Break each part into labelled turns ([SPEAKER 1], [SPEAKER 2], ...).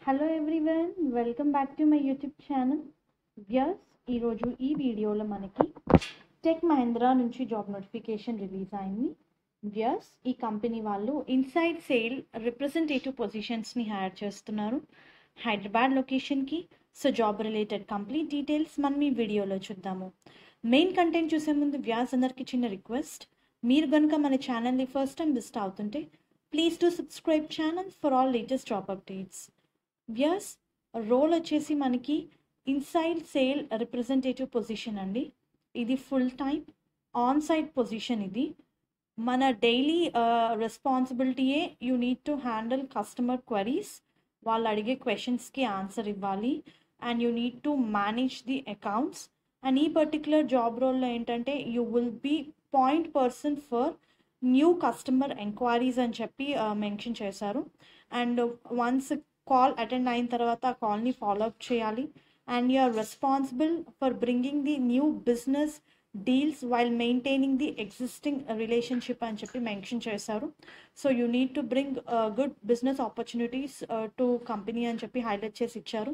[SPEAKER 1] Hello everyone, welcome back to my YouTube channel. ఈరోజు ఈ వీడియోలో మనకి టెక్ మహీంద్రా నుంచి జాబ్ నోటిఫికేషన్ రిలీజ్ అయింది. ఈ కంపెనీ వాళ్ళు ఇన్సైడ్ సేల్ రిప్రజెంటేటివ్ పొజిషన్స్ని హైర్ చేస్తున్నారు హైదరాబాద్ లొకేషన్కి. So job related complete details మనం ఈ వీడియోలో చూద్దాము. మెయిన్ కంటెంట్ చూసే ముందు అందరికీ చిన్న రిక్వెస్ట్, మీరు కనుక మన ఛానల్ని ఫస్ట్ టైం విజిట్ అవుతుంటే please to subscribe channel for all latest job updates. Role వచ్చేసి మనకి ఇన్సైడ్ సేల్ రిప్రజెంటేటివ్ పొజిషన్ అండి. ఇది full time on site position. ఇది మన డైలీ రెస్పాన్సిబిలిటీయే you need to handle customer queries. వాళ్ళు అడిగే క్వశ్చన్స్కి ఆన్సర్ ఇవ్వాలి and you need to manage the accounts. And ఈ పర్టికులర్ జాబ్ రోల్లో ఏంటంటే you will be point person for new customer enquiries అని చెప్పి మెన్షన్ చేశారు. అండ్ వన్స్ కాల్ అటెండ్ అయిన తర్వాత ఆ కాల్ని ఫాలోఅప్ చేయాలి. And you are responsible for bringing the new business deals while maintaining the existing relationship అని చెప్పి మెన్షన్ చేశారు. So you need to bring good business opportunities to company అని చెప్పి హైలైట్ చేసి ఇచ్చారు.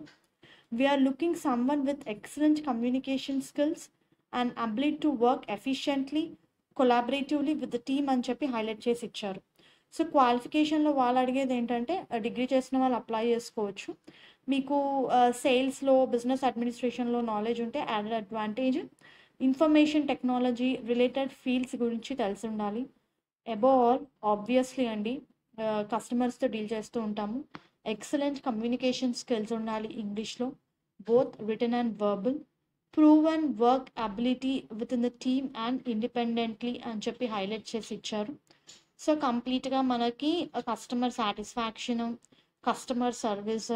[SPEAKER 1] We're looking someone with excellent communication skills and ability to work efficiently collaboratively with the team అని చెప్పి highlight చేసి ఇచ్చారు. సో క్వాలిఫికేషన్లో వాళ్ళు అడిగేది ఏంటంటే డిగ్రీ చేసిన వాళ్ళు అప్లై చేసుకోవచ్చు. మీకు సేల్స్లో బిజినెస్ అడ్మినిస్ట్రేషన్లో నాలెడ్జ్ ఉంటే added advantage. Information technology related fields గురించి తెలిసి ఉండాలి. అబోవ్ ఆల్ ఆబ్వియస్లీ అండి, కస్టమర్స్తో డీల్ చేస్తూ ఉంటాము. ఎక్సలెంట్ కమ్యూనికేషన్ స్కిల్స్ ఉండాలి ఇంగ్లీష్లో, both written and verbal. Proven work ability with in the team and independently అని చెప్పి హైలైట్ చేసి ఇచ్చారు. సో కంప్లీట్గా మనకి కస్టమర్ సాటిస్ఫాక్షన్, కస్టమర్ సర్వీస్,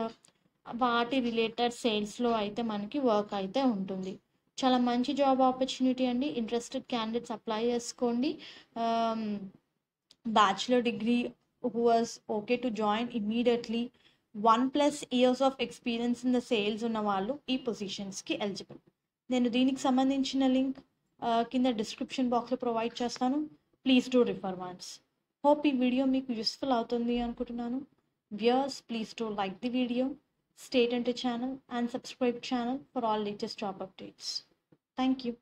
[SPEAKER 1] వాటి రిలేటెడ్ సేల్స్లో అయితే మనకి వర్క్ అయితే ఉంటుంది. చాలా మంచి జాబ్ ఆపర్చునిటీ అండి. ఇంట్రెస్టెడ్ క్యాండిడేట్స్ అప్లై చేసుకోండి. Bachelor degree who was okay to join immediately, 1+ years of experience in the sales ఉన్న వాళ్ళు ఈ పొజిషన్స్కి ఎలిజిబుల్. నేను దీనికి సంబంధించిన లింక్ కింద డిస్క్రిప్షన్ బాక్స్లో ప్రొవైడ్ చేస్తాను. Please do refer once. Hope ఈ వీడియో మీకు యూస్ఫుల్ అవుతుంది అనుకుంటున్నాను. Please to like the video, stay tuned to channel and subscribe channel for all latest job updates. Thank you.